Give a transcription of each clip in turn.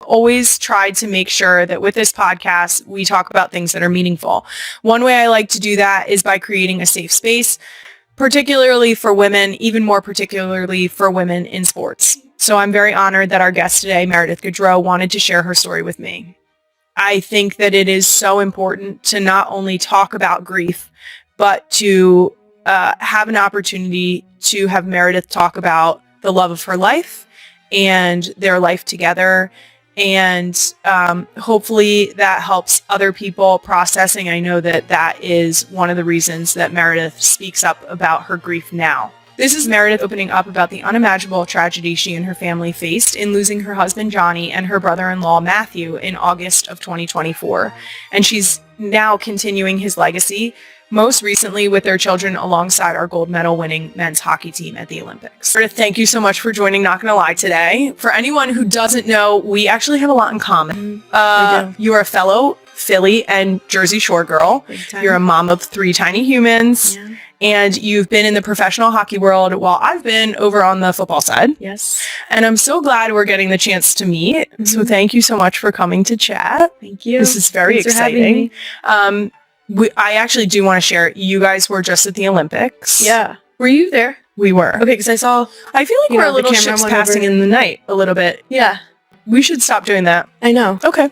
always tried to make sure that with this podcast, we talk about things that are meaningful. One way I like to do that is by creating a safe space, particularly for women, even more particularly for women in sports. So I'm very honored that our guest today, Meredith Gaudreau, wanted to share her story with me. I think that it is so important to not only talk about grief, but to have an opportunity to have Meredith talk about the love of her life and their life together. And hopefully that helps other people processing. I know that that is one of the reasons that Meredith speaks up about her grief now. This is Meredith opening up about the unimaginable tragedy she and her family faced in losing her husband, Johnny, and her brother-in-law, Matthew, in August of 2024. And she's now continuing his legacy, most recently with their children alongside our gold medal winning men's hockey team at the Olympics. Meredith, thank you so much for joining Not Gonna Lie today. For anyone who doesn't know, we actually have a lot in common. You are a fellow Philly and Jersey Shore girl. You're a mom of 3 tiny humans. Yeah. And you've been in the professional hockey world while I've been over on the football side. Yes. And I'm so glad we're getting the chance to meet. Mm-hmm. So thank you so much for coming to chat. Thank you. This is very exciting. I actually do want to share, you guys were just at the Olympics. Yeah. Were you there? We were. Okay, because I feel like we're a little ships passing in the night a little bit. Yeah. We should stop doing that. I know. Okay.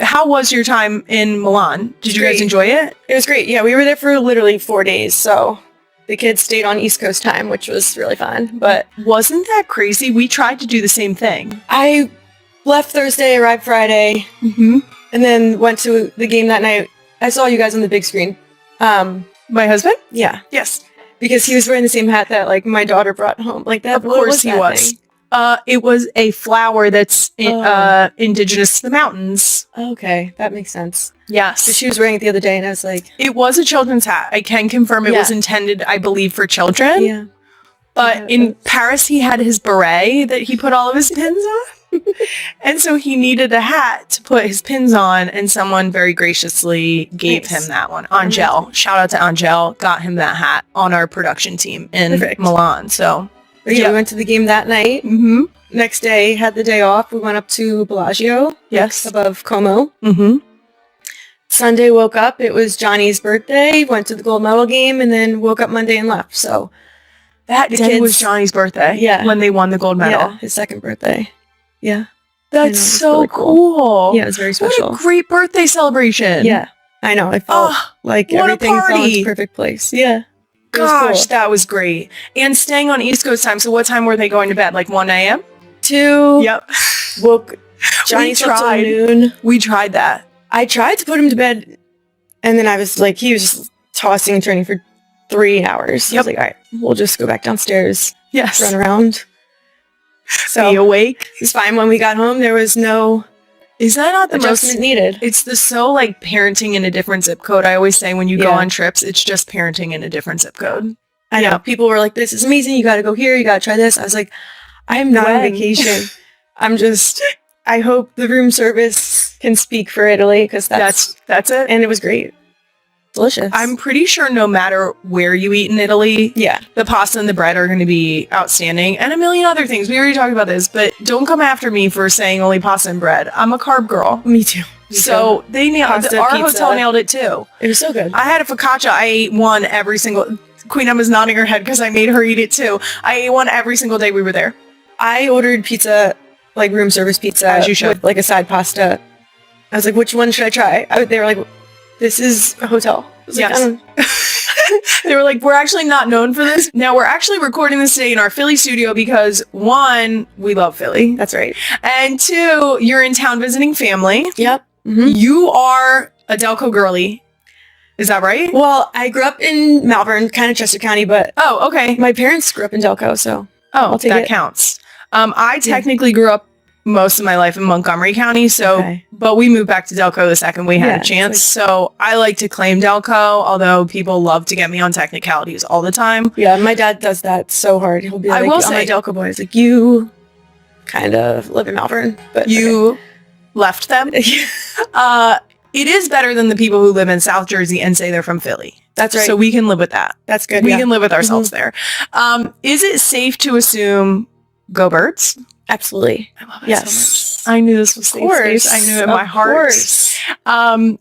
How was your time in Milan? Did you guys enjoy it? It was great. Yeah, we were there for literally 4 days. So the kids stayed on East Coast time, which was really fun. But wasn't that crazy? We tried to do the same thing. I left Thursday, arrived Friday, and then went to the game that night. I saw you guys on the big screen. My husband? Yeah. Yes. Because he was wearing the same hat that like my daughter brought home. Like that. Of course he was. It was a flower that's indigenous to the mountains. Okay, that makes sense. Yes. So she was wearing it the other day, and I was like... It was a children's hat. I can confirm it was intended, I believe, for children. Yeah. But in Paris, he had his beret that he put all of his pins on. And so he needed a hat to put his pins on, and someone very graciously gave him that one. Angel. Shout out to Angel. Got him that hat on our production team in Milan. So... But yeah, we went to the game that night. Mm-hmm. Next day, had the day off. We went up to Bellagio. Yes. Above Como. Mm-hmm. Sunday, woke up. It was Johnny's birthday. Went to the gold medal game, and then woke up Monday and left. So that day was Johnny's birthday. Yeah. When they won the gold medal. Yeah, his second birthday. Yeah. That's so really cool. Yeah, it was very special. What a great birthday celebration. Yeah. I know. I felt like everything fell into a perfect place. Yeah. Gosh, that was great. And staying on East Coast time. So what time were they going to bed? Like 1 a.m.? 2. Yep. Woke Johnny slept till noon. We tried that. I tried to put him to bed, and then I was like, he was just tossing and turning for 3 hours. I was like, all right, we'll just go back downstairs. Yes. Run around. So be awake. It's fine. When we got home, there was no... Is that not the adjustment needed? It's like parenting in a different zip code. I always say when you go on trips, it's just parenting in a different zip code. I know. People were like, this is amazing. You got to go here. You got to try this. I was like, I'm not on vacation. I hope the room service can speak for Italy because that's it. And it was great. Delicious. I'm pretty sure no matter where you eat in Italy, the pasta and the bread are going to be outstanding, and a million other things. We already talked about this, but don't come after me for saying only pasta and bread. I'm a carb girl. Me too. So they nailed our hotel nailed it too. It was so good. I had a focaccia. I ate one every single. Queen Emma's nodding her head because I made her eat it too. I ate one every single day we were there. I ordered pizza, like room service pizza, as you should, with like a side pasta. I was like, which one should I try? They were like, this is a hotel. Yes. They were like, we're actually not known for this. Now we're actually recording this today in our Philly studio because 1, we love Philly. That's right. And 2, you're in town visiting family. Yep. Mm-hmm. You are a Delco girly. Is that right? Well, I grew up in Malvern, kind of Chester County, but oh, okay. My parents grew up in Delco, so I'll take that counts. I technically grew up most of my life in Montgomery County, but we moved back to Delco the second we had a chance. So I like to claim Delco, although people love to get me on technicalities all the time. Yeah, my dad does that so hard. He'll be like, I'm a Delco boy. It's like, you kind of live in Malvern, but you left them. It is better than the people who live in South Jersey and say they're from Philly. That's right. So we can live with that. That's good. We can live with ourselves there. Is it safe to assume go Birds? Absolutely. I love it so much. I knew this was safe space. I knew it in my heart.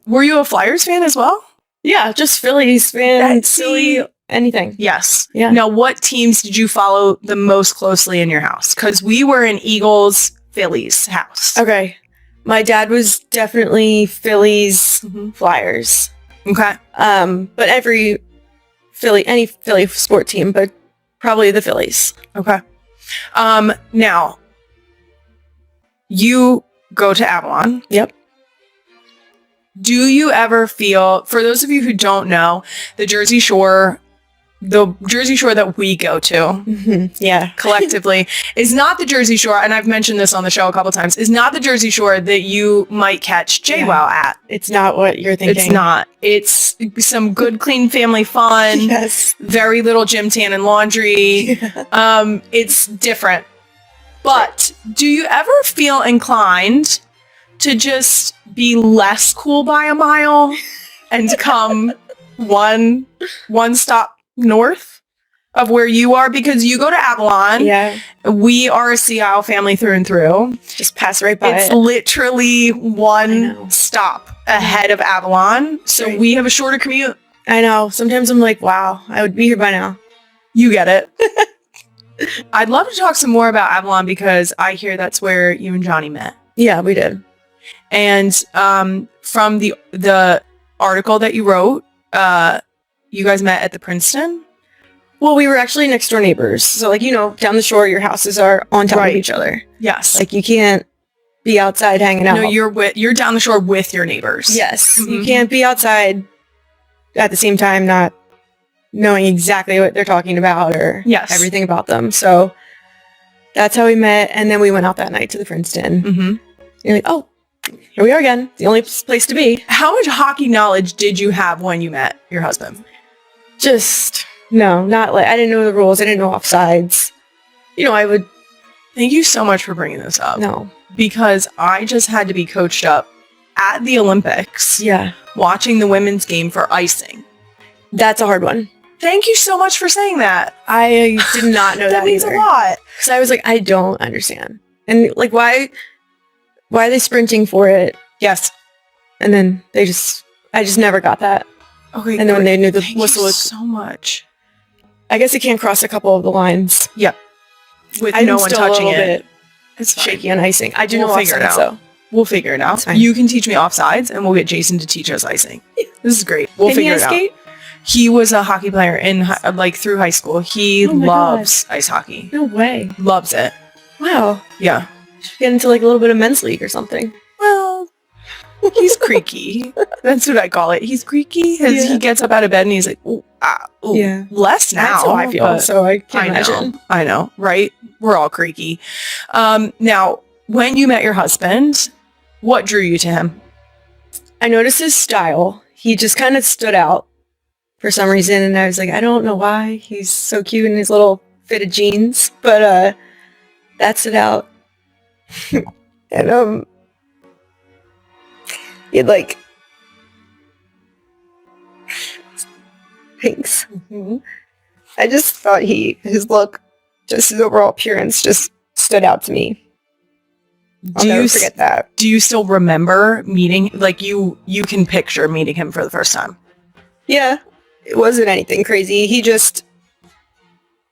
Were you a Flyers fan as well? Yeah, just Phillies fan. Philly, anything. Yes. Yeah. Now, what teams did you follow the most closely in your house? Because we were an Eagles Phillies house. Okay. My dad was definitely Phillies, Flyers. Okay. But any Philly sport team, but probably the Phillies. Okay. Now, you go to Avalon. Yep. Do you ever feel, for those of you who don't know, the Jersey Shore that we go to, yeah, collectively, is not the Jersey Shore, and I've mentioned this on the show a couple times, is not the Jersey Shore that you might catch JWoww at. It's not what you're thinking. It's not. It's some good, clean family fun. Yes. Very little gym, tan, and laundry. It's different. But do you ever feel inclined to just be less cool by a mile and come one stop north of where you are? Because you go to Avalon. Yeah. We are a Sea Isle family through and through. Just pass right by It's literally one stop ahead of Avalon. So we have a shorter commute. I know. Sometimes I'm like, wow, I would be here by now. You get it. I'd love to talk some more about Avalon because I hear that's where you and Johnny met. Yeah, we did. And from the article that you wrote, you guys met at the Princeton? Well, we were actually next door neighbors. So like, down the shore, your houses are on top of each other. Yes. Like you can't be outside hanging out. No, you're down the shore with your neighbors. Yes. You can't be outside at the same time, not knowing exactly what they're talking about or everything about them. So that's how we met. And then we went out that night to the Princeton. You're like, oh, here we are again. The only place to be. How much hockey knowledge did you have when you met your husband? No, not like, I didn't know the rules. I didn't know offsides. I would. Thank you so much for bringing this up. No. Because I just had to be coached up at the Olympics. Yeah. Watching the women's game for icing. That's a hard one. Thank you so much for saying that. I did not know that means either. A lot. Because I was like, I don't understand. And like, why are they sprinting for it? Yes. And then I just never got that. Okay. And then when they knew the Thank whistle was so much. I guess it can't cross a couple of the lines. Yep. With no one touching it. It's shaky on icing. I do we'll know figure it out. So. We'll figure it out. You can teach me offsides and we'll get Jason to teach us icing. This is great. We'll figure it out. He was a hockey player through high school. He loves ice hockey. No way. Loves it. Wow. Yeah. Should get into like a little bit of men's league or something. Well, he's creaky. That's what I call it. He's creaky. He gets up out of bed and he's like, ooh, yeah. Less now. That's how I feel. So I can't imagine. I know, right? We're all creaky. Now, when you met your husband, what drew you to him? I noticed his style. He just kind of stood out for some reason. And I was like, I don't know why. He's so cute in his little fitted jeans. But that stood out. And he'd like... Thanks. I just thought his look, just his overall appearance just stood out to me. I'll never forget that. Do you still remember meeting, like you can picture meeting him for the first time? Yeah, it wasn't anything crazy. He just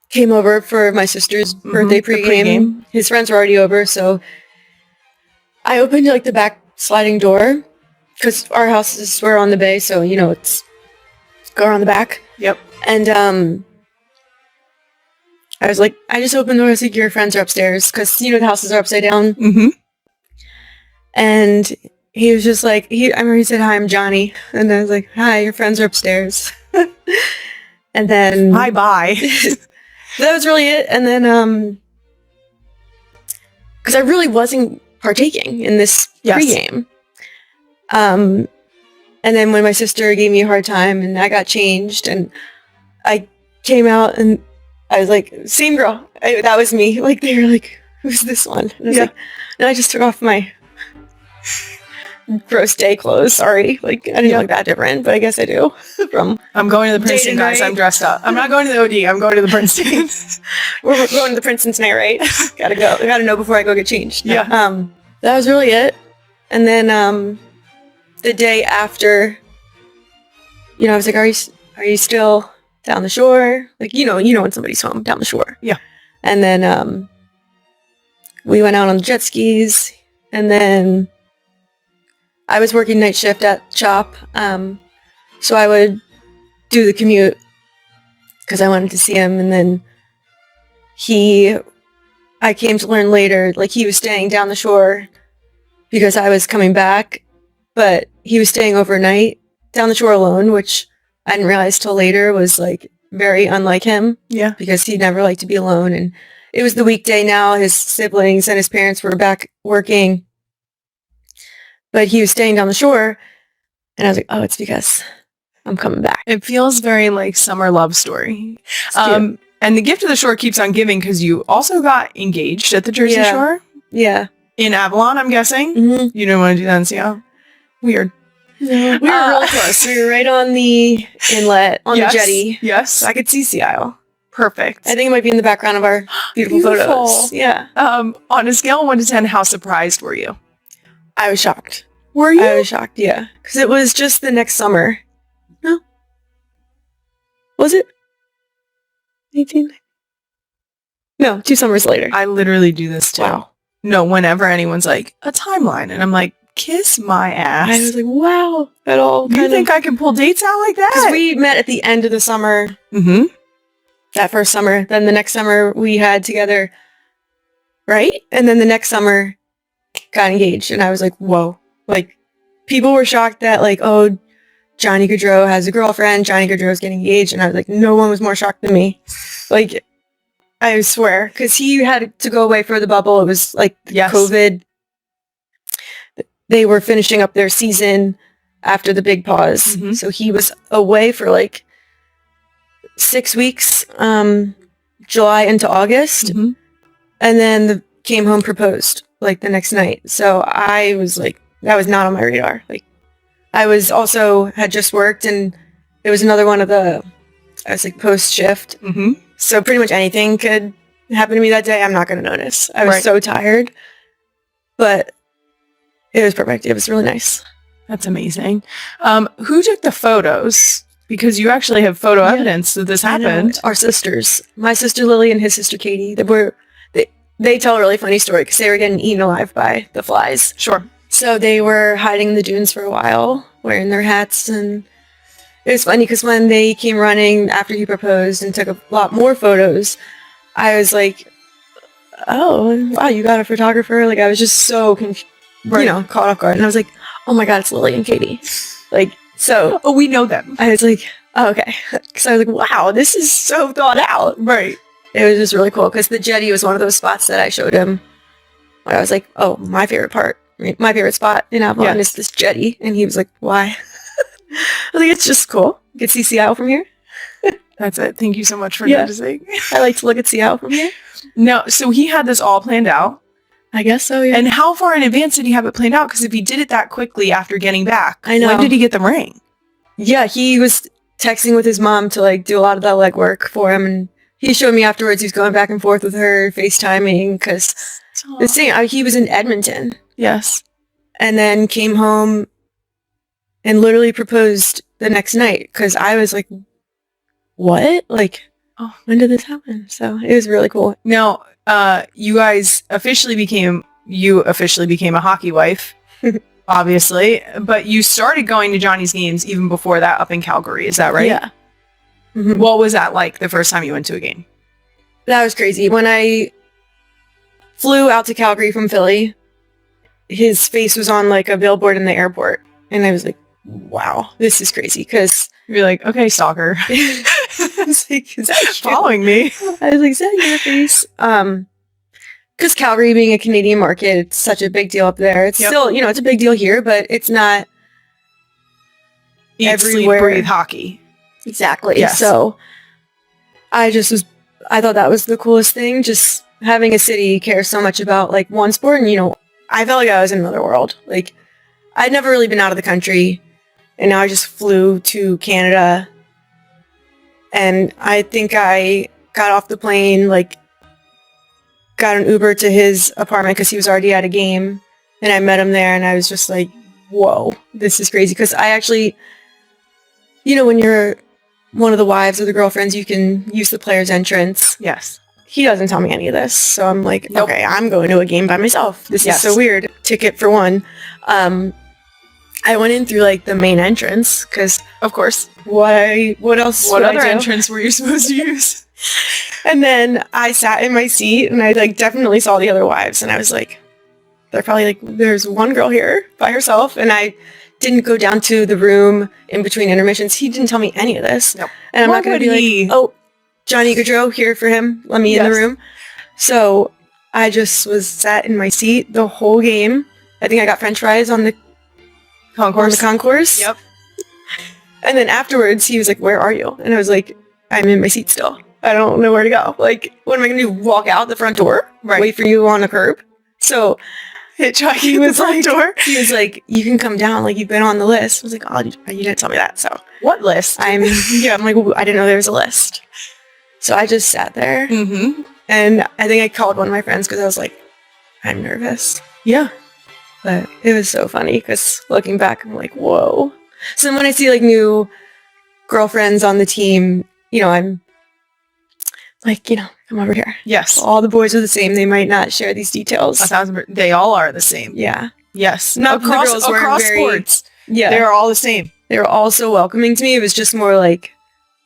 came over for my sister's birthday pregame. His friends were already over, so I opened like the back sliding door because our houses were on the bay, so it's go around the back. Yep. And I was like, I just opened the door. I was like, your friends are upstairs because the houses are upside down. And he was just like, I remember he said, hi, I'm Johnny. And I was like, hi, your friends are upstairs. And then... Hi, bye. That was really it. And then, because I really wasn't partaking in this pregame. And then when my sister gave me a hard time and I got changed and I came out and I was like, same girl. That was me. Like, they were like, who's this one? And I was like, and I just took off my gross day clothes. Sorry. Like, I didn't look that different, but I guess I do. I'm going to the Princeton, guys. I'm dressed up. I'm not going to the OD. I'm going to the Princeton. We're going to the Princeton tonight, right? Gotta go. I gotta know before I go get changed. Yeah. that was really it. And then the day after, I was like, are you still down the shore? Like, when somebody's home down the shore. Yeah. And then we went out on the jet skis, and then I was working night shift at Chop, so I would do the commute because I wanted to see him. And then I came to learn later, like, he was staying down the shore because I was coming back, but he was staying overnight down the shore alone, which I didn't realize till later was, like, very unlike him. Yeah. Because he never liked to be alone. And it was the weekday now. His siblings and his parents were back working, but he was staying down the shore. And I was like, oh, it's because I'm coming back. It feels very like summer love story. And the gift of the shore keeps on giving because you also got engaged at the Jersey Shore. Yeah. In Avalon, I'm guessing. Mm-hmm. You didn't want to do that in Seattle? Weird. No, we were real close. We were right on the inlet, on the jetty. Yes. I could see Sea Isle. Perfect. I think it might be in the background of our beautiful photos. Yeah. On a scale of 1 to 10, how surprised were you? I was shocked. Were you? I was shocked, yeah. Because it was just the next summer. No. Was it? 18? No, 2 summers later. I literally do this too. Wow. No, whenever anyone's like, a timeline. And I'm like, kiss my ass. I was like, wow. That all You think I can pull dates out like that? Because we met at the end of the summer. Mm-hmm. That first summer. Then the next summer we had together. Right? And then the next summer got engaged. And I was like, whoa. Like, people were shocked that, like, oh, Johnny Gaudreau has a girlfriend. Johnny Gaudreau's getting engaged. And I was like, no one was more shocked than me. Like, I swear. Because he had to go away for the bubble. It was, like, COVID. They were finishing up their season after the big pause. Mm-hmm. So he was away for, like, 6 weeks, July into August. Mm-hmm. And then came home, proposed, like, the next night. So I was like, that was not on my radar. Like, I was also had just worked, and it was another one of I was like post shift. Mm-hmm. So pretty much anything could happen to me that day. I'm not going to notice. I was so tired, but it was perfect. It was really nice. That's amazing. Who took the photos? Because you actually have photo evidence that this happened. Our sisters, my sister Lily and his sister Katie, they tell a really funny story because they were getting eaten alive by the flies. Sure. So they were hiding in the dunes for a while, wearing their hats, and it was funny because when they came running after he proposed and took a lot more photos, I was like, oh, wow, you got a photographer? Like, I was just so, caught off guard. And I was like, oh my God, it's Lily and Katie. Like, so. Oh, we know them. I was like, oh, okay. Because I was like, wow, this is so thought out. Right. It was just really cool because the jetty was one of those spots that I showed him. Where I was like, oh, my favorite part. My favorite spot in Avalon is this jetty. And he was like, why? I think it's just cool. You can see Sea Isle from here. That's it. Thank you so much for noticing. I like to look at Sea Isle from here. No, so he had this all planned out. I guess so, yeah. And how far in advance did he have it planned out? Because if he did it that quickly after getting back, I know. When did he get the ring? Yeah, he was texting with his mom to, like, do a lot of that legwork for him. And he showed me afterwards he was going back and forth with her, FaceTiming, because the same, he was in Edmonton. Yes. And then came home and literally proposed the next night because I was like, what? Like, oh, when did this happen? So it was really cool. Now, you officially became a hockey wife, obviously, but you started going to Johnny's games even before that up in Calgary. Is that right? Yeah. Mm-hmm. What was that like the first time you went to a game? That was crazy. When I flew out to Calgary from Philly, his face was on like a billboard in the airport. And I was like, wow, this is crazy. Because you're like, okay, stalker. I was like, is that following me? I was like, is that your face? Because Calgary being a Canadian market, it's such a big deal up there. It's still, it's a big deal here, but it's not everywhere. Sleep, breathe hockey. Exactly. Yes. So I thought that was the coolest thing. Just having a city care so much about like one sport. And, I felt like I was in another world. Like, I'd never really been out of the country. And now I just flew to Canada. And I think I got off the plane, like, got an Uber to his apartment because he was already at a game. And I met him there, and I was just like, whoa, this is crazy. Because I actually, when you're one of the wives or the girlfriends, you can use the player's entrance. Yes. He doesn't tell me any of this. So I'm like, Nope. okay, I'm going to a game by myself. This is so weird. Ticket for one. I went in through like the main entrance because, of course, what else? What other entrance were you supposed to use? And then I sat in my seat, and I like definitely saw the other wives, and I was like, they're probably like, there's one girl here by herself, and I didn't go down to the room in between intermissions. He didn't tell me any of this, nope. And I'm not going to be like, oh, Johnny Gaudreau here for him. Let me in the room. So I just was sat in my seat the whole game. I think I got French fries on the concourse. Yep. And then afterwards, he was like, where are you? And I was like, I'm in my seat still. I don't know where to go. Like, what am I going to do? Walk out the front door? Right. Wait for you on the curb? So hitchhiking was the front door. He was like, you can come down. Like, you've been on the list. I was like, oh, you didn't tell me that. So what list? I'm like, I didn't know there was a list. So I just sat there. Mm-hmm. And I think I called one of my friends because I was like, I'm nervous. Yeah. But it was so funny because looking back, I'm like, whoa. So then when I see like new girlfriends on the team, I'm like, come over here. Yes. All the boys are the same. They might not share these details. They all are the same. Yeah. Yes. Not across very, sports. Yeah. They're all the same. They were all so welcoming to me. It was just more like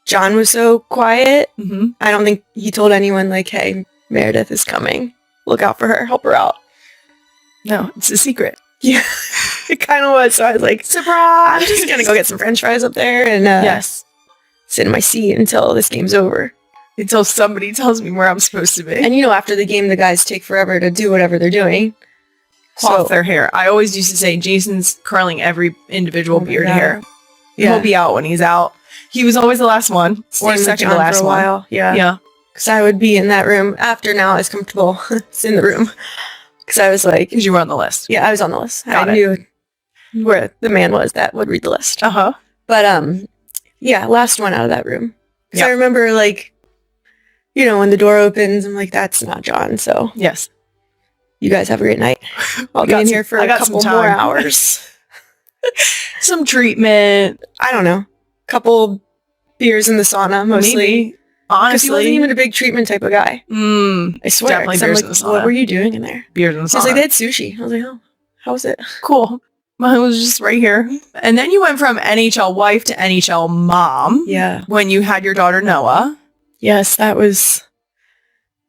John was so quiet. Mm-hmm. I don't think he told anyone like, hey, Meredith is coming. Look out for her. Help her out. No, it's a secret. Yeah. It kind of was. So I was like, surprise. I'm just going to go get some French fries up there and sit in my seat until this game's over. Until somebody tells me where I'm supposed to be. And after the game, the guys take forever to do whatever they're doing. Cough their hair. I always used to say Jason's curling every individual beard hair. Yeah. He'll be out when he's out. He was always the last one. Or second to last for a while. one. Yeah. Yeah. Because I would be in that room. After now, I was comfortable. It's in the room. Because I was like... Because you were on the list. Yeah, I was on the list. I knew where the man was that would read the list. Uh-huh. But, last one out of that room. Because I remember, like, when the door opens, I'm like, that's not John, so... Yes. You guys have a great night. I'll be in here for a couple more hours. Some treatment. I don't know. Couple beers in the sauna, mostly. Maybe. Honestly. Because he wasn't even a big treatment type of guy. I swear. Definitely beers in the sauna. What were you doing in there? Beers in the sauna. He was like, they had sushi. I was like, oh, how was it? Cool. Well, it was just right here. And then you went from NHL wife to NHL mom. Yeah. When you had your daughter, Noah. Yes, that was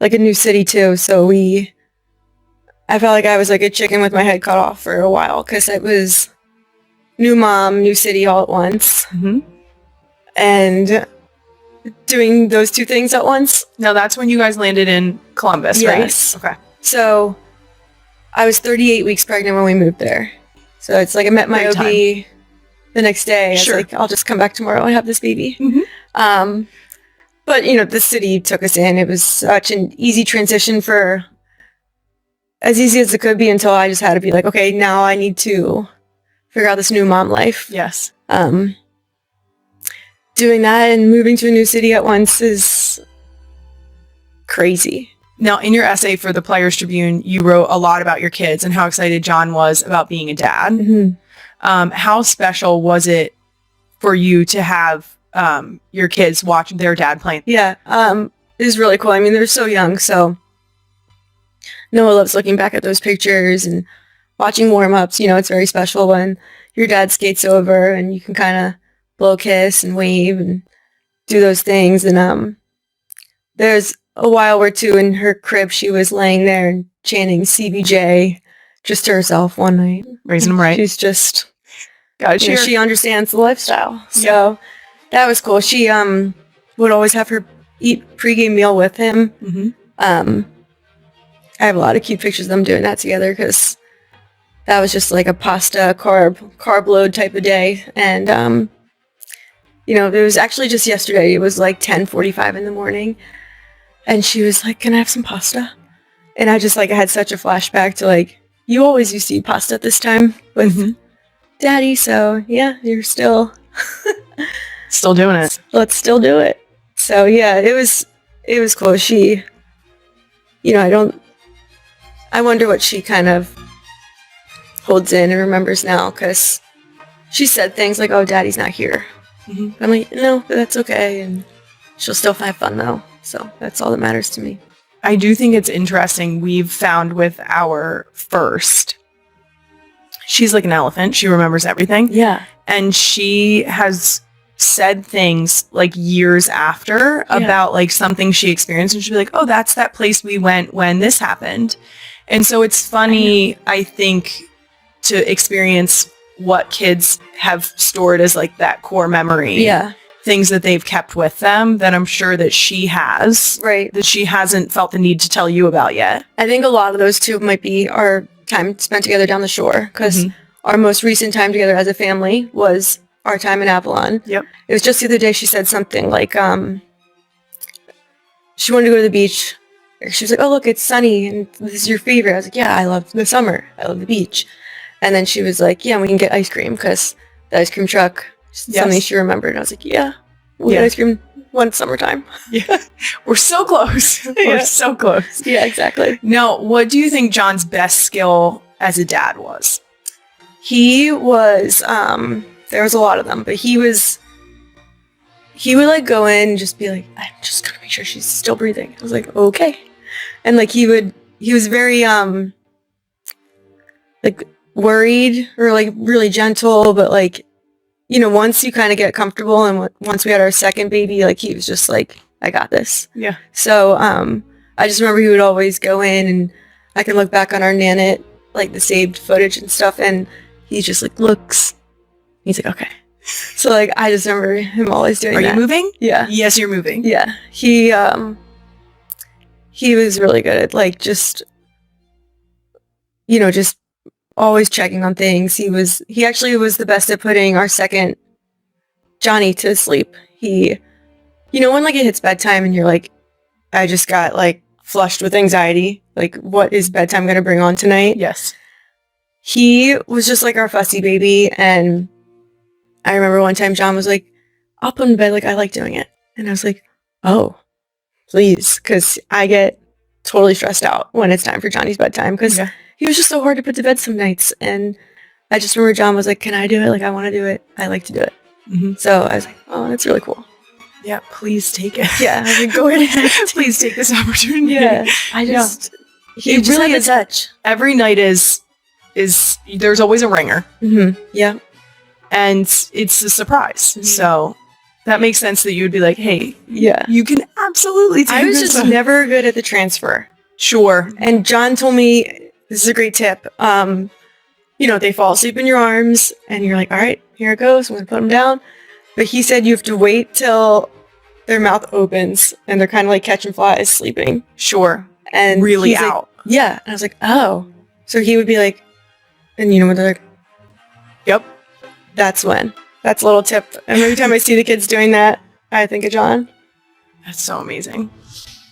like a new city too. So I felt like I was like a chicken with my head cut off for a while because it was new mom, new city all at once. Mm-hmm. And doing those two things at once. Now that's when you guys landed in Columbus, yes. Right? Okay. So I was 38 weeks pregnant when we moved there. So it's like I met my OB the next day. I was like, I'll just come back tomorrow and have this baby. Mm-hmm. But, the city took us in. It was such an easy transition for as easy as it could be until I just had to be like, okay, now I need to figure out this new mom life. Yes. Doing that and moving to a new city at once is crazy. Now, in your essay for the Players Tribune, you wrote a lot about your kids and how excited John was about being a dad. Mm-hmm. How special was it for you to have your kids watch their dad playing? Yeah, it was really cool. I mean, they're so young, so Noah loves looking back at those pictures and watching warm-ups. It's very special when your dad skates over and you can kind of blow a kiss and wave and do those things. And there's a while or two in her crib, she was laying there and chanting CBJ just to herself one night. Raising them right. She's just, cheer. She understands the lifestyle. So that was cool. She would always have her eat pregame meal with him. Mm-hmm. I have a lot of cute pictures of them doing that together because that was just like a pasta carb load type of day. And it was actually just yesterday. It was like 10:45 in the morning. And she was like, can I have some pasta? And I just I had such a flashback to like, you always used to eat pasta at this time with Daddy. So yeah, you're still doing it. Let's still do it. So yeah, it was cool. She, I wonder what she kind of holds in and remembers now, because she said things like, oh, daddy's not here. Mm-hmm. I'm like, no, that's okay. And she'll still have fun though. So that's all that matters to me. I do think it's interesting. We've found with our first, she's like an elephant. She remembers everything. Yeah. And she has said things like years after about like something she experienced, and she'd be like, oh, that's that place we went when this happened. And so it's funny, I think, to experience what kids have stored as like that core memory. Yeah. Things that they've kept with them that I'm sure that she has. Right. That she hasn't felt the need to tell you about yet. I think a lot of those too might be our time spent together down the shore, because our most recent time together as a family was our time in Avalon. Yep. It was just the other day she said something like, she wanted to go to the beach. She was like, oh, look, it's sunny and this is your favorite. I was like, yeah, I love the summer. I love the beach. And then she was like, yeah, we can get ice cream, because the ice cream truck, something she remembered. And I was like, yeah, we'll get ice cream one summertime. Yeah. We're so close. We're so close. Yeah, exactly. Now, what do you think John's best skill as a dad was? He was, there was a lot of them, but he would like go in and just be like, I'm just gonna make sure she's still breathing. I was like, okay. And like he was very like worried or like really gentle, but like, you know, once you kind of get comfortable, and once we had our second baby, like he was just like, I got this. Yeah. So I just remember he would always go in, and I can look back on our Nanit, like the saved footage and stuff, and he just like looks. He's like, okay. So like I just remember him always doing that. Are you moving? Yeah. Yes, you're moving. Yeah. He was really good at like just, you know, just always checking on things. He actually was the best at putting our second Johnny to sleep. You know, when like it hits bedtime and you're like, I just got like flushed with anxiety. Like, what is bedtime going to bring on tonight? Yes. He was just like our fussy baby. And I remember one time John was like, I'll put him to bed. Like, I like doing it. And I was like, oh, please. Because I get totally stressed out when it's time for Johnny's bedtime. Because he was just so hard to put to bed some nights. And I just remember John was like, can I do it? Like, I want to do it. I like to do it. Mm-hmm. So I was like, oh, that's really cool. Yeah, please take it. Yeah, I mean, go ahead. Please take this opportunity. Yeah, I just, he just really is touch. Every night is there's always a ringer. Mm-hmm. Yeah. And it's a surprise. Mm-hmm. So that makes sense that you would be like, hey, you can absolutely take this. I was just never good at the transfer. Sure. And John told me, this is a great tip. You know, they fall asleep in your arms and you're like, all right, here it goes. I'm going to put them down. But he said you have to wait till their mouth opens and they're kind of like catching flies sleeping. Sure. And really out. Like, yeah. And I was like, oh. So he would be like, and you know when they're like, yep. That's when. That's a little tip. And every time I see the kids doing that, I think of John. That's so amazing.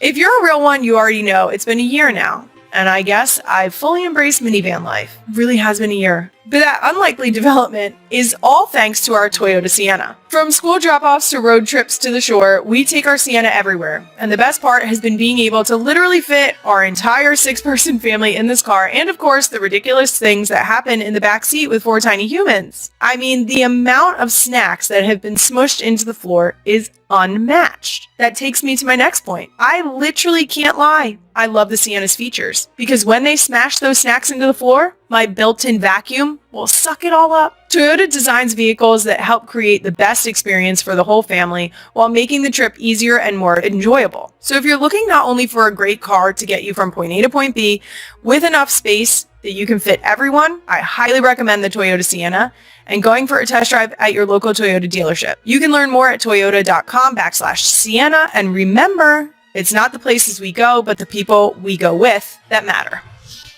If you're a real one, you already know it's been a year now. And I guess I've fully embraced minivan life. It really has been a year. But that unlikely development is all thanks to our Toyota Sienna. From school drop-offs to road trips to the shore, we take our Sienna everywhere. And the best part has been being able to literally fit our entire 6-person family in this car. And of course, the ridiculous things that happen in the back seat with 4 tiny humans. I mean, the amount of snacks that have been smushed into the floor is unmatched. That takes me to my next point. I literally can't lie. I love the Sienna's features because when they smash those snacks into the floor, my built-in vacuum will suck it all up. Toyota designs vehicles that help create the best experience for the whole family while making the trip easier and more enjoyable. So if you're looking not only for a great car to get you from point A to point B with enough space that you can fit everyone, I highly recommend the Toyota Sienna and going for a test drive at your local Toyota dealership. You can learn more at toyota.com/Sienna. And remember, it's not the places we go, but the people we go with that matter.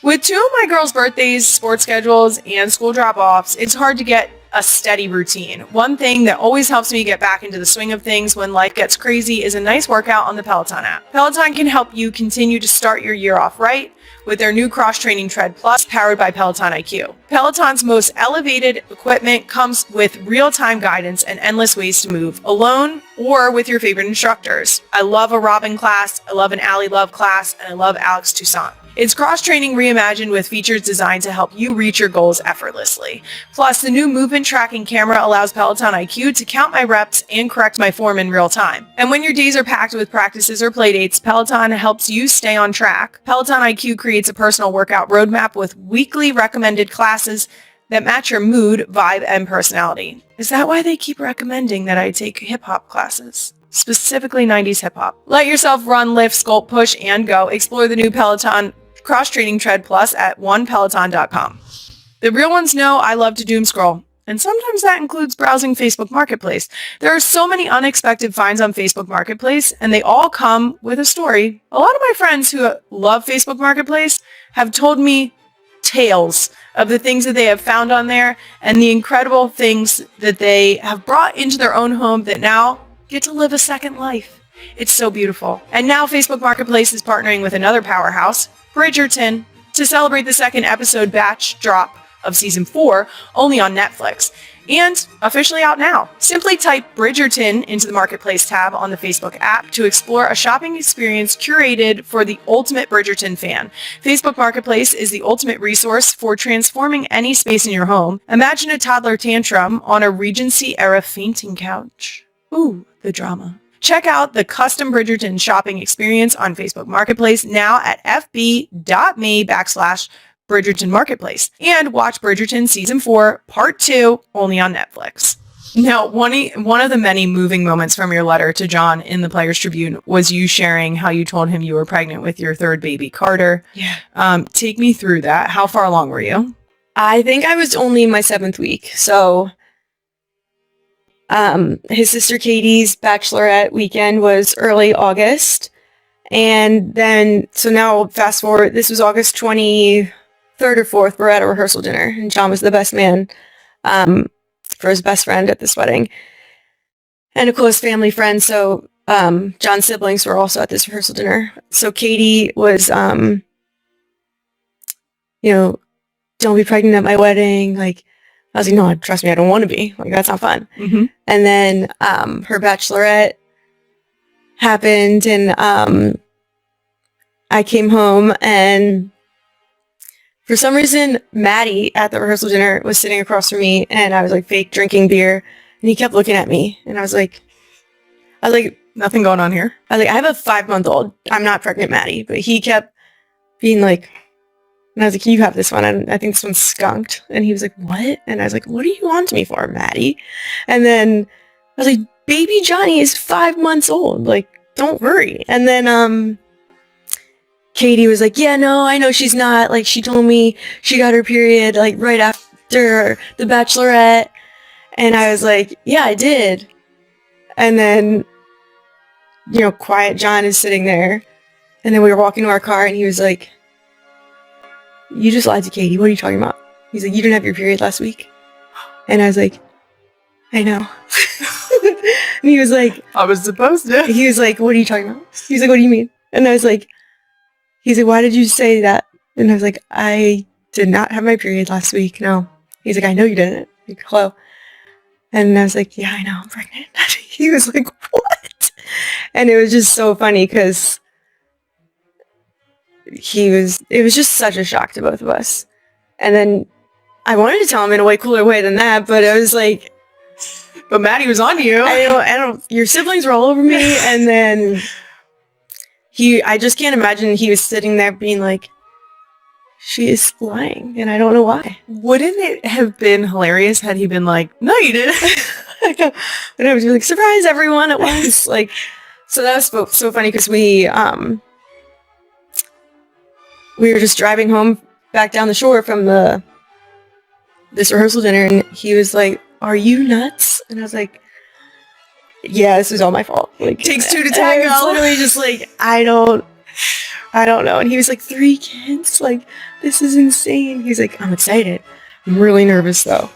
With 2 of my girls' birthdays, sports schedules, and school drop-offs, it's hard to get a steady routine. One thing that always helps me get back into the swing of things when life gets crazy is a nice workout on the Peloton app. Peloton can help you continue to start your year off right with their new cross-training Tread Plus powered by Peloton IQ. Peloton's most elevated equipment comes with real-time guidance and endless ways to move alone or with your favorite instructors. I love a Robin class, I love an Allie Love class, and I love Alex Toussaint. It's cross-training reimagined with features designed to help you reach your goals effortlessly. Plus, the new movement tracking camera allows Peloton IQ to count my reps and correct my form in real time. And when your days are packed with practices or playdates, Peloton helps you stay on track. Peloton IQ creates a personal workout roadmap with weekly recommended classes that match your mood, vibe, and personality. Is that why they keep recommending that I take hip-hop classes? Specifically 90s hip-hop. Let yourself run, lift, sculpt, push, and go. Explore the new Peloton Cross-Training Tread Plus at onepeloton.com. The real ones know I love to doom scroll, and sometimes that includes browsing Facebook Marketplace. There are so many unexpected finds on Facebook Marketplace, and they all come with a story. A lot of my friends who love Facebook Marketplace have told me tales of the things that they have found on there and the incredible things that they have brought into their own home that now get to live a second life. It's so beautiful. And now Facebook Marketplace is partnering with another powerhouse, Bridgerton, to celebrate the second episode batch drop of season 4 only on Netflix and officially out now. Simply type Bridgerton into the Marketplace tab on the Facebook app to explore a shopping experience curated for the ultimate Bridgerton fan. Facebook Marketplace is the ultimate resource for transforming any space in your home. Imagine a toddler tantrum on a Regency-era fainting couch. Ooh, the drama. Check out the custom Bridgerton shopping experience on Facebook Marketplace now at fb.me/Bridgerton Marketplace and watch Bridgerton Season 4 Part 2 only on Netflix. Now, one of the many moving moments from your letter to John in the Players Tribune was you sharing how you told him you were pregnant with your third baby, Carter. Yeah. Take me through that. How far along were you? I think I was only in my 7th week. So his sister Katie's bachelorette weekend was early August. And then, so now fast forward, this was August 23rd or 4th. We're at a rehearsal dinner and John was the best man for his best friend at this wedding and a close family friend. So John's siblings were also at this rehearsal dinner. So Katie was, don't be pregnant at my wedding. Like, I was like, no, trust me, I don't want to be. Like, that's not fun. Mm-hmm. And then her bachelorette happened and I came home and for some reason, Maddie at the rehearsal dinner was sitting across from me and I was like fake drinking beer and he kept looking at me and I was like, nothing going on here. I was like, I have a 5-month-old. I'm not pregnant, Maddie. But he kept being like, and I was like, can you have this one? I think this one's skunked. And he was like, what? And I was like, what do you want me for, Maddie? And then I was like, baby Johnny is 5 months old. Like, don't worry. And then Katie was like, yeah, no, I know she's not. Like, she told me she got her period, like, right after the bachelorette. And I was like, yeah, I did. And then, quiet John is sitting there. And then we were walking to our car and he was like, you just lied to Katie. What are you talking about? He's like, you didn't have your period last week. And I was like, I know. And he was like, I was supposed to. He was like, what are you talking about? He was like, what do you mean? And I was like, he's like, why did you say that? And I was like, I did not have my period last week. No. He's like, I know you didn't. Like, hello. And I was like, yeah, I know, I'm pregnant. He was like, what? And it was just so funny because it was just such a shock to both of us. And then I wanted to tell him in a way cooler way than that, but I was like, but Maddie was on you. I don't, your siblings were all over me. And then I just can't imagine he was sitting there being like, she is lying. And I don't know why. Wouldn't it have been hilarious had he been like, no, you didn't? And I was like, surprise everyone at once. Like, so that was so funny because we were just driving home back down the shore from this rehearsal dinner and he was like, are you nuts? And I was like, yeah, this is all my fault. Like, takes two to tango. I was literally just like, I don't know. And he was like, 3 kids? Like, this is insane. He's like, I'm excited. I'm really nervous though.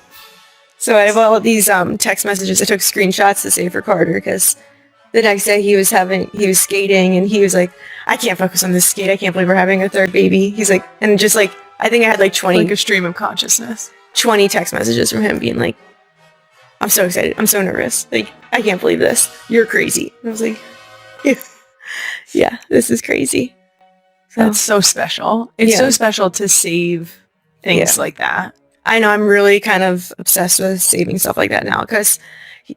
So I have all of these text messages. I took screenshots to save for Carter because the next day he was skating and he was like, I can't focus on this skate. I can't believe we're having a third baby. He's like, and just like, I think I had like 20. Like a stream of consciousness. 20 text messages from him being like, I'm so excited. I'm so nervous. Like, I can't believe this. You're crazy. And I was like, yeah, this is crazy. So, that's so special. It's so special to save things like that. I know I'm really kind of obsessed with saving stuff like that now because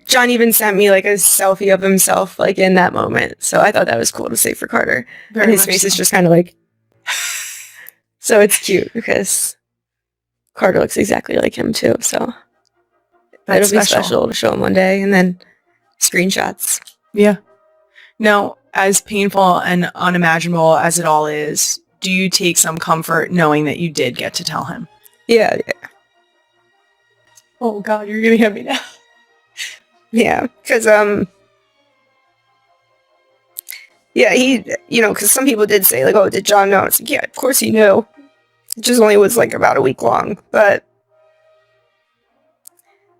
John even sent me like a selfie of himself like in that moment. So I thought that was cool to save for Carter. Very and his face is just kind of like, so it's cute because Carter looks exactly like him too. So it'll be special to show him one day and then screenshots. Yeah. Now, as painful and unimaginable as it all is, do you take some comfort knowing that you did get to tell him? Yeah. Oh God, you're gonna get me now. Yeah, because he, because some people did say like, oh, did John know? It's like, yeah, of course he knew. It just only was like about a week long, but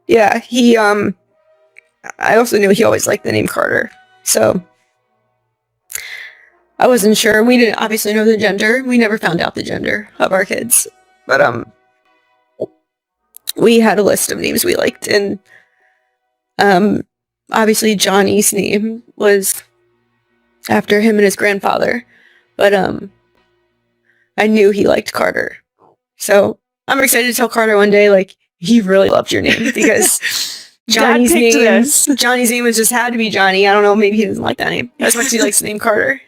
yeah, I also knew he always liked the name Carter, so I wasn't sure. We didn't obviously know the gender. We never found out the gender of our kids, but we had a list of names we liked, and obviously Johnny's name was after him and his grandfather, but I knew he liked Carter, so I'm excited to tell Carter one day like he really loved your name because Johnny's name was just had to be Johnny. I don't know, maybe he doesn't like that name as much as he likes the name Carter.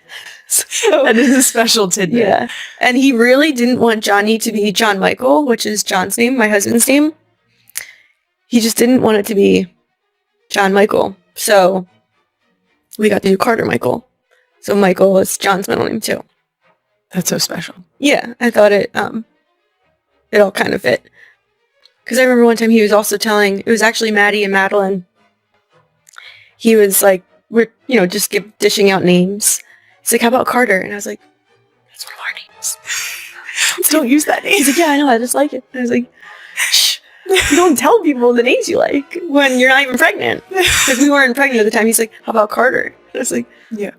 So, that is a special tidbit. Yeah, and he really didn't want Johnny to be John Michael, which is John's name, my husband's name. He just didn't want it to be John Michael, so we got to do Carter Michael. So Michael is John's middle name too. That's so special. Yeah, I thought it all kind of fit. Because I remember one time he was also telling, it was actually Maddie and Madeline. He was like, we're, just dishing out names. He's like, how about Carter? And I was like, that's one of our names. Don't use that name. He's like, yeah, I know, I just like it. And I was like, shh, you don't tell people the names you like when you're not even pregnant. Because we weren't pregnant at the time. He's like, how about Carter? I was like, yeah,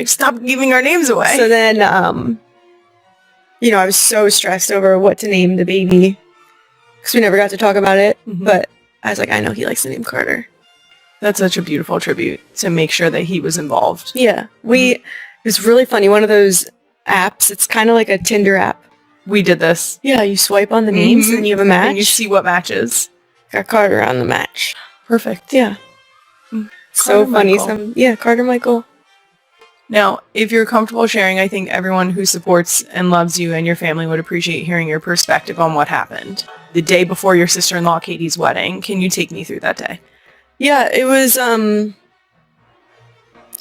stop giving our names away. So then, I was so stressed over what to name the baby. Because we never got to talk about it. Mm-hmm. But I was like, I know he likes the name Carter. That's such a beautiful tribute to make sure that he was involved. Yeah. It was really funny. One of those apps, it's kind of like a Tinder app. We did this. Yeah, you swipe on the names and you have a match. And you see what matches. Got Carter on the match. Perfect. Yeah. So funny. Carter Michael. Now, if you're comfortable sharing, I think everyone who supports and loves you and your family would appreciate hearing your perspective on what happened. The day before your sister-in-law Katie's wedding, can you take me through that day? Yeah, it was,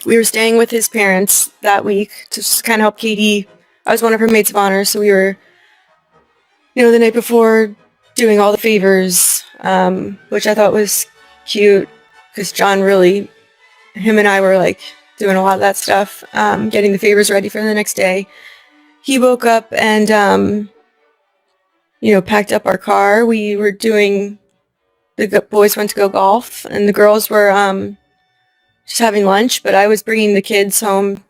we were staying with his parents that week to just kind of help Katie. I was one of her maids of honor, so we were, the night before doing all the favors, which I thought was cute because John him and I were like doing a lot of that stuff, getting the favors ready for the next day. He woke up and, packed up our car. We were the boys went to go golf and the girls were just having lunch, but I was bringing the kids home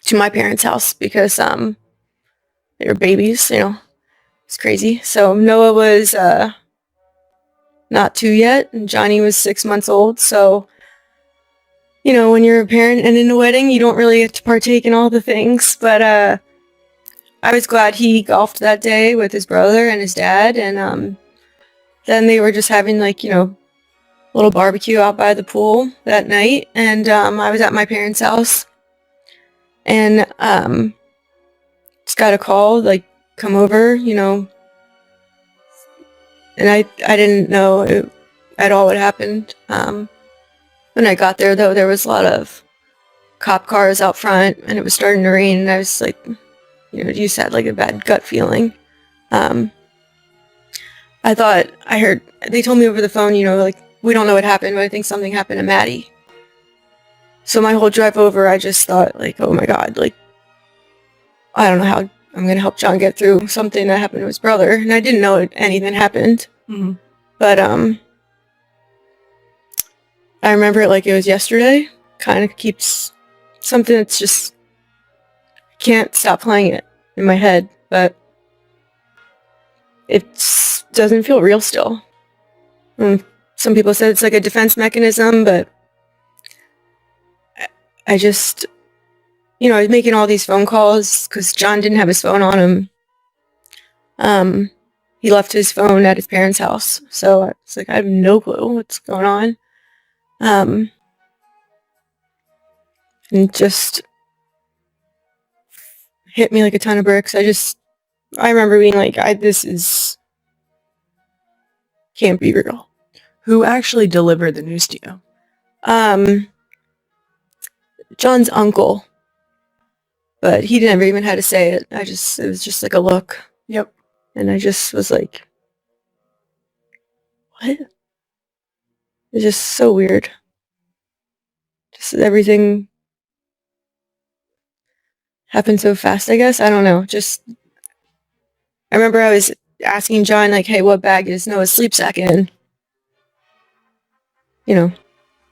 to my parents' house because they were babies, it's crazy. So Noah was not 2 yet and Johnny was 6 months old. So, when you're a parent and in a wedding, you don't really get to partake in all the things, but I was glad he golfed that day with his brother and his dad, and then they were just having a little barbecue out by the pool that night, and I was at my parents' house, and just got a call, come over, and I didn't know at all what happened. When I got there, though, there was a lot of cop cars out front, and it was starting to rain, and I was like, you just had a bad gut feeling. I heard, they told me over the phone, we don't know what happened, but I think something happened to Maddie. So my whole drive over, I just thought, oh my God, I don't know how I'm going to help John get through something that happened to his brother. And I didn't know anything happened. Mm-hmm. But I remember it like it was yesterday. Kind of keeps something that's just, can't stop playing it in my head, but it doesn't feel real still. Some people said it's like a defense mechanism, but I just I was making all these phone calls because John didn't have his phone on him. He left his phone at his parents' house. So it's like, I have no clue what's going on. And just hit me like a ton of bricks. I remember being like, can't be real. Who actually delivered the news to you? John's uncle. But he never even had to say it. It was just like a look. Yep. And I just was like, what? It's just so weird. Just everything happened so fast, I guess. I don't know. I remember I was asking John, like, hey, what bag is Noah's sleep sack in? That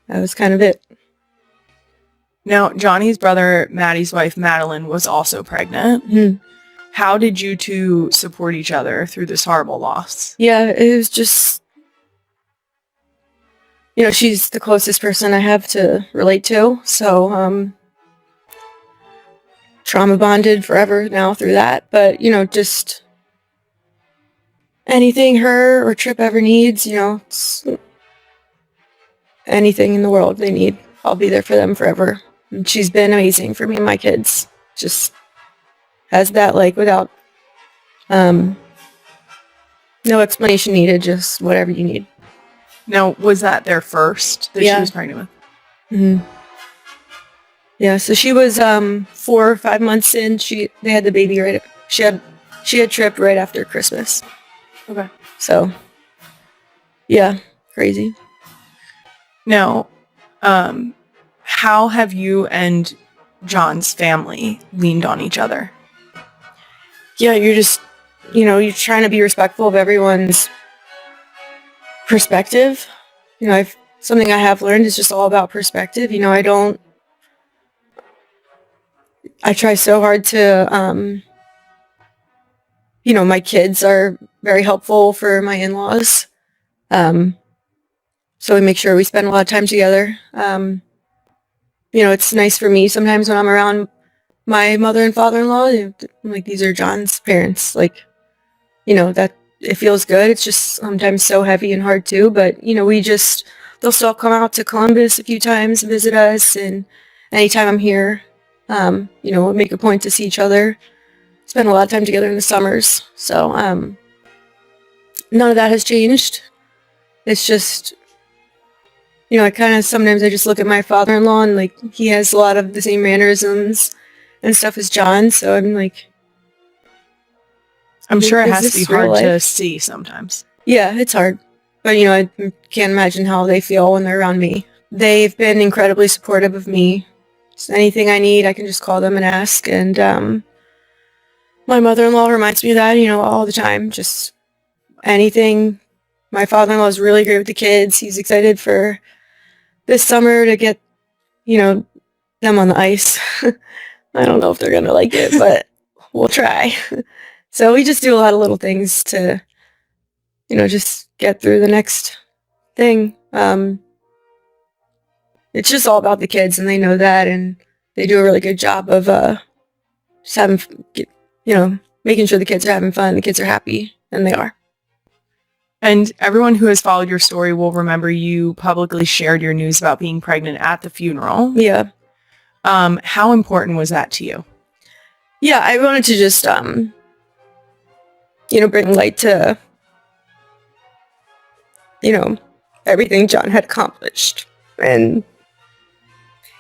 was kind of it. Now, Johnny's brother, Maddie's wife, Madeline, was also pregnant. Mm-hmm. How did you two support each other through this horrible loss? Yeah, it was just, she's the closest person I have to relate to. So, trauma bonded forever now through that. But, just anything her or Trip ever needs, anything in the world they need, I'll be there for them forever. And she's been amazing for me and my kids. Just has that, like, without no explanation needed, just whatever you need. Now, was that their first that she was pregnant with? Mm-hmm. Yeah, so she was 4 or 5 months in. They had the baby right. She had Trip right after Christmas. Okay. So, yeah, crazy. Now, how have you and John's family leaned on each other? Yeah, you're just, you're trying to be respectful of everyone's perspective. Something I have learned is just all about perspective. I try so hard to, my kids are very helpful for my in-laws. So we make sure we spend a lot of time together. It's nice for me sometimes when I'm around my mother and father-in-law. I'm like, these are John's parents. Like, that it feels good. It's just sometimes so heavy and hard too. But, they'll still come out to Columbus a few times and visit us. And anytime I'm here, we'll make a point to see each other. Spend a lot of time together in the summers. So, none of that has changed. It's just, sometimes I just look at my father-in-law and, like, he has a lot of the same mannerisms and stuff as John. So I'm like, I'm sure it has to be hard to see sometimes. Yeah, it's hard. But, I can't imagine how they feel when they're around me. They've been incredibly supportive of me. Just anything I need, I can just call them and ask. And my mother-in-law reminds me of that, all the time. Just anything. My father-in-law is really great with the kids. He's excited for this summer to get, them on the ice. I don't know if they're going to like it, but we'll try. So we just do a lot of little things to, just get through the next thing. It's just all about the kids, and they know that, and they do a really good job of just having, making sure the kids are having fun, the kids are happy, and they are. And everyone who has followed your story will remember you publicly shared your news about being pregnant at the funeral. Yeah. How important was that to you? Yeah, I wanted to just, bring light to, everything John had accomplished. And,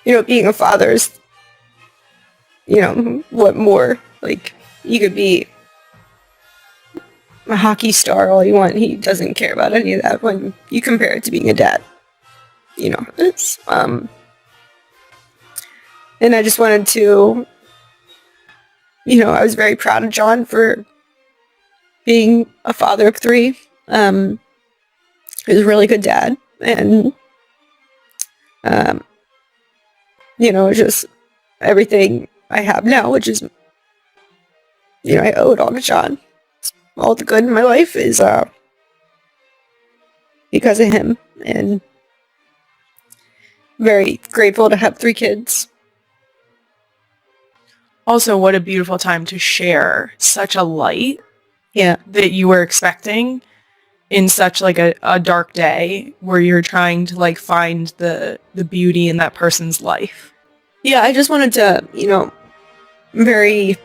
being a father is, what more? Like, you could be a hockey star all you want. He doesn't care about any of that when you compare it to being a dad. It's, and I just wanted to, I was very proud of John for being a father of 3. He was a really good dad. And, just everything I have now, which is, I owe it all to John. All the good in my life is because of him. And very grateful to have 3 kids. Also, what a beautiful time to share such a light Yeah. that you were expecting in such like a dark day where you're trying to like find the beauty in that person's life. Yeah, I just wanted to, very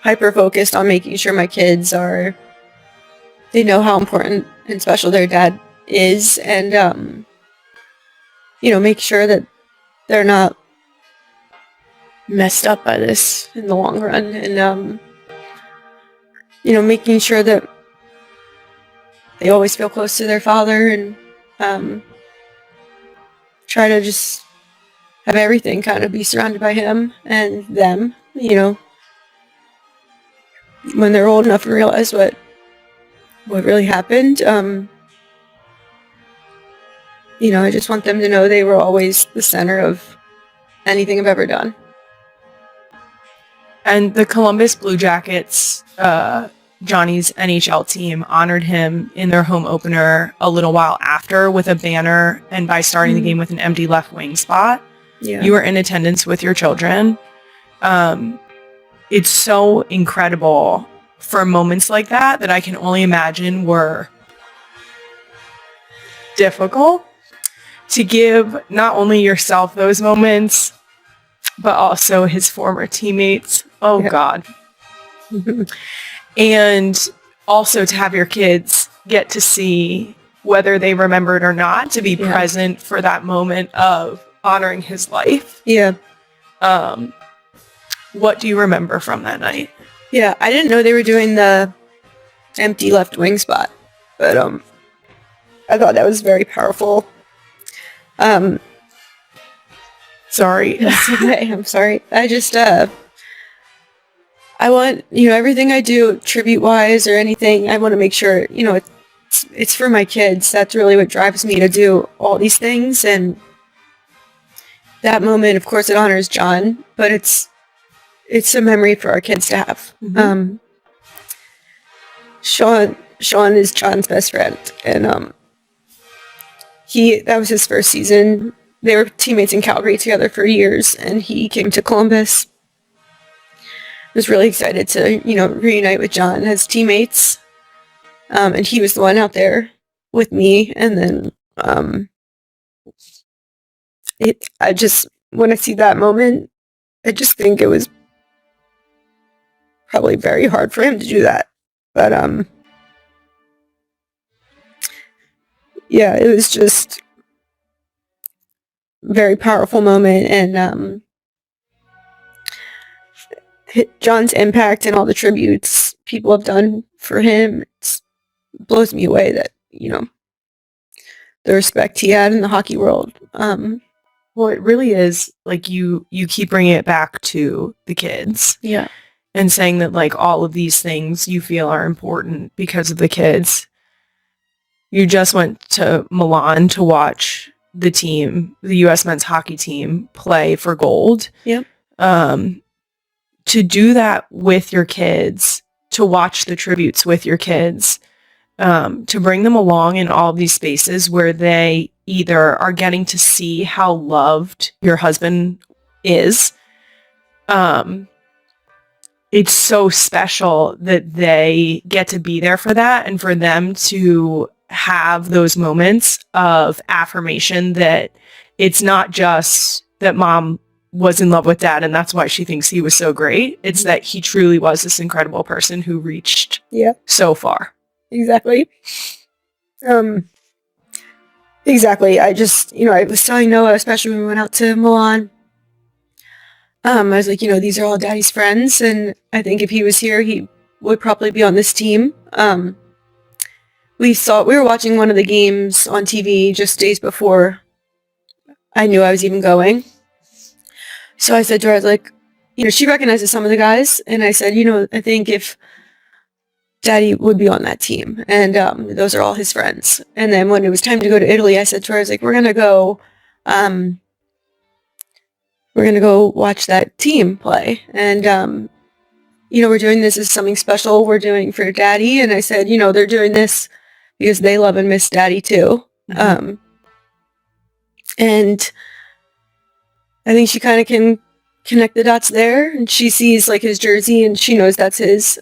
hyper focused on making sure my kids they know how important and special their dad is, and make sure that they're not messed up by this in the long run, and making sure that they always feel close to their father, and try to just have everything kind of be surrounded by him and them, when they're old enough to realize what really happened. I just want them to know they were always the center of anything I've ever done. And the Columbus Blue Jackets, Johnny's NHL team, honored him in their home opener a little while after with a banner, and by starting the game with an empty left wing spot. Yeah. You were in attendance with your children. It's so incredible for moments like that I can only imagine were difficult to give not only yourself those moments, but also his former teammates. Oh, yeah. God. And also to have your kids get to see, whether they remembered or not, to be present for that moment of honoring his life. Yeah. What do you remember from that night? Yeah, I didn't know they were doing the empty left wing spot, but I thought that was very powerful. Sorry. I'm sorry. I just, I want, everything I do tribute-wise or anything, I want to make sure, it's for my kids. That's really what drives me to do all these things. And that moment, of course, it honors John, but it's a memory for our kids to have. Mm-hmm. Sean is John's best friend, and that was his first season. They were teammates in Calgary together for years, and he came to Columbus. Was really excited to, reunite with John as teammates. And he was the one out there with me. And then, when I see that moment, I just think it was probably very hard for him to do that. But, yeah, it was just a very powerful moment. And, John's impact and all the tributes people have done for him, it blows me away that, the respect he had in the hockey world. Well, it really is, like, you keep bringing it back to the kids. Yeah. And saying that, like, all of these things you feel are important because of the kids. You just went to Milan to watch the team, the U.S. men's hockey team, play for gold. Yep. To do that with your kids, to watch the tributes with your kids, to bring them along in all of these spaces where they either are getting to see how loved your husband is. It's so special that they get to be there for that, and for them to have those moments of affirmation that it's not just that mom was in love with dad and that's why she thinks he was so great. It's that he truly was this incredible person who reached so far. Exactly. Exactly. I just, I was telling Noah, especially when we went out to Milan, I was like, these are all daddy's friends, and I think if he was here, he would probably be on this team. We were watching one of the games on TV just days before I knew I was even going. So I said to her, I was like, she recognizes some of the guys. And I said, I think if daddy would be on that team, and those are all his friends. And then when it was time to go to Italy, I said to her, I was like, we're going to go watch that team play. And, we're doing this as something special we're doing for daddy. And I said, they're doing this because they love and miss daddy too. Mm-hmm. And I think she kind of can connect the dots there. And she sees like his jersey and she knows that's his.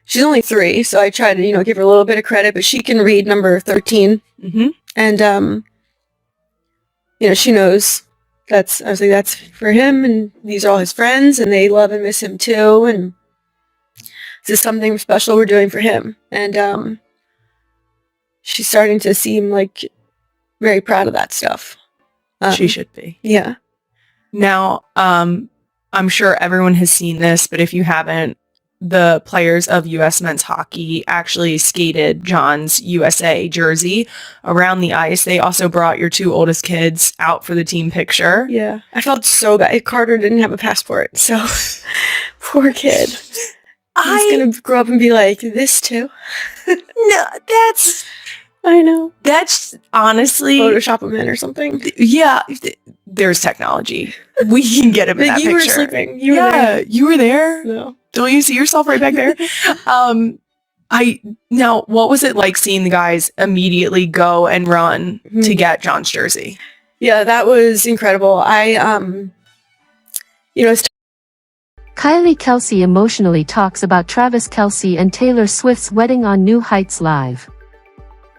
She's only 3, so I try to, give her a little bit of credit, but she can read number 13. Mm-hmm. And, she knows I was like, that's for him, and these are all his friends, and they love and miss him too, and this is something special we're doing for him. And, she's starting to seem like very proud of that stuff. She should be. Yeah. Now, I'm sure everyone has seen this, but if you haven't, the players of U.S. men's hockey actually skated John's USA jersey around the ice. They also brought your 2 oldest kids out for the team picture. Yeah. I felt so bad. Carter didn't have a passport, so poor kid. He's going to grow up and be like, this too? No, I know. That's honestly... Photoshop him in or something. Yeah, there's technology. We can get him in that picture. You were sleeping. You were there. You were there? No. Don't you see yourself right back there? Now, what was it like seeing the guys immediately go and run to get John's jersey? Yeah, that was incredible. Kylie Kelsey emotionally talks about Travis Kelce and Taylor Swift's wedding on New Heights Live.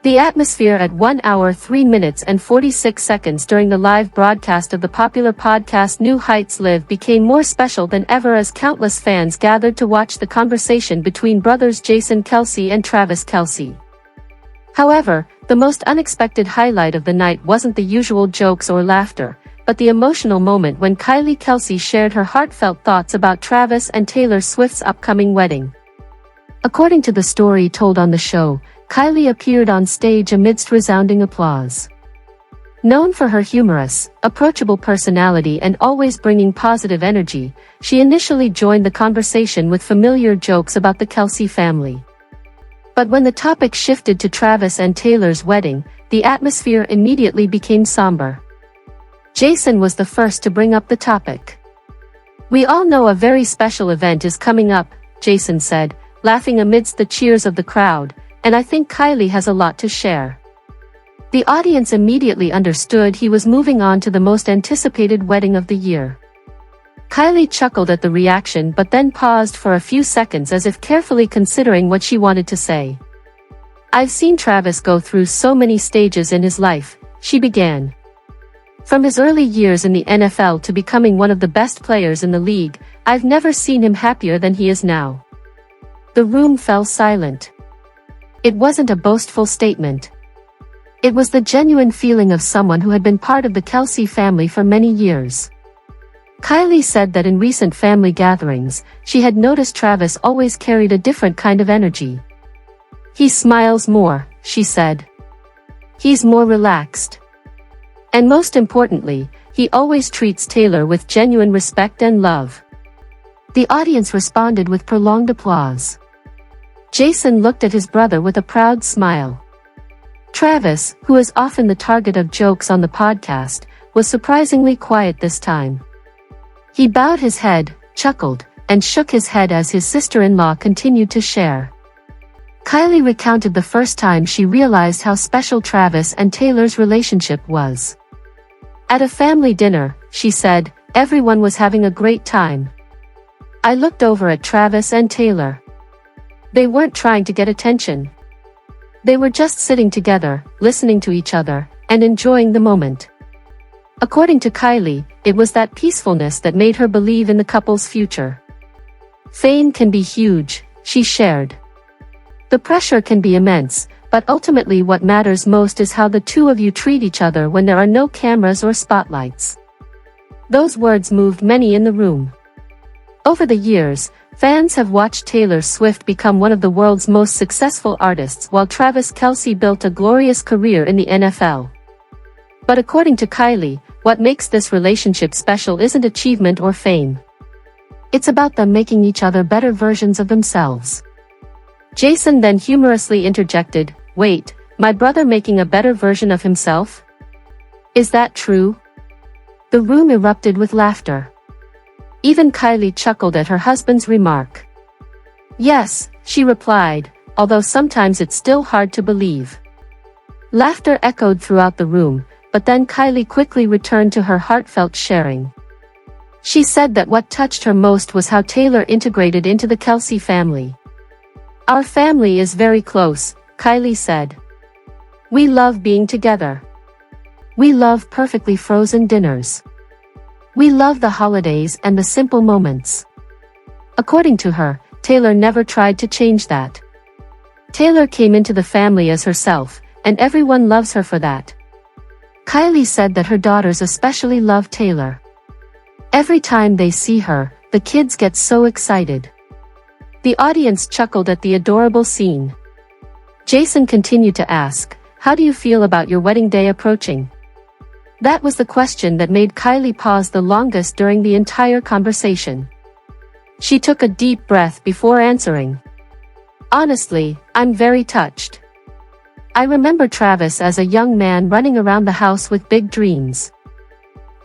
The atmosphere at 1 hour 3 minutes and 46 seconds during the live broadcast of the popular podcast New Heights Live became more special than ever as countless fans gathered to watch the conversation between brothers Jason Kelce and Travis Kelce. However, the most unexpected highlight of the night wasn't the usual jokes or laughter, but the emotional moment when Kylie Kelce shared her heartfelt thoughts about Travis and Taylor Swift's upcoming wedding. According to the story told on the show, Kylie appeared on stage amidst resounding applause. Known for her humorous, approachable personality and always bringing positive energy, she initially joined the conversation with familiar jokes about the Kelce family. But when the topic shifted to Travis and Taylor's wedding, the atmosphere immediately became somber. Jason was the first to bring up the topic. "We all know a very special event is coming up," Jason said, laughing amidst the cheers of the crowd, "and I think Kylie has a lot to share." The audience immediately understood he was moving on to the most anticipated wedding of the year. Kylie chuckled at the reaction but then paused for a few seconds as if carefully considering what she wanted to say. "I've seen Travis go through so many stages in his life," she began. "From his early years in the NFL to becoming one of the best players in the league, I've never seen him happier than he is now." The room fell silent. It wasn't a boastful statement. It was the genuine feeling of someone who had been part of the Kelce family for many years. Kylie said that in recent family gatherings, she had noticed Travis always carried a different kind of energy. "He smiles more," she said. "He's more relaxed. And most importantly, he always treats Taylor with genuine respect and love." The audience responded with prolonged applause. Jason looked at his brother with a proud smile. Travis, who is often the target of jokes on the podcast, was surprisingly quiet this time. He bowed his head, chuckled, and shook his head as his sister-in-law continued to share. Kylie recounted the first time she realized how special Travis and Taylor's relationship was. "At a family dinner," she said, "everyone was having a great time. I looked over at Travis and Taylor. They weren't trying to get attention. They were just sitting together, listening to each other, and enjoying the moment." According to Kylie, it was that peacefulness that made her believe in the couple's future. "Fame can be huge," she shared. "The pressure can be immense, but ultimately what matters most is how the two of you treat each other when there are no cameras or spotlights." Those words moved many in the room. Over the years, fans have watched Taylor Swift become one of the world's most successful artists while Travis Kelce built a glorious career in the NFL. But according to Kylie, what makes this relationship special isn't achievement or fame. It's about them making each other better versions of themselves. Jason then humorously interjected, "Wait, my brother making a better version of himself? Is that true?" The room erupted with laughter. Even Kylie chuckled at her husband's remark. "Yes," she replied, "although sometimes it's still hard to believe." Laughter echoed throughout the room, but then Kylie quickly returned to her heartfelt sharing. She said that what touched her most was how Taylor integrated into the Kelsey family. "Our family is very close," Kylie said. "We love being together. We love perfectly frozen dinners. We love the holidays and the simple moments." According to her, Taylor never tried to change that. Taylor came into the family as herself, and everyone loves her for that. Kylie said that her daughters especially love Taylor. Every time they see her, the kids get so excited. The audience chuckled at the adorable scene. Jason continued to ask, "How do you feel about your wedding day approaching?" That was the question that made Kylie pause the longest during the entire conversation. She took a deep breath before answering. "Honestly, I'm very touched. I remember Travis as a young man running around the house with big dreams.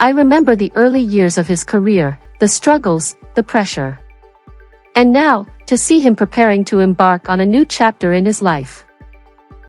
I remember the early years of his career, the struggles, the pressure. And now, to see him preparing to embark on a new chapter in his life.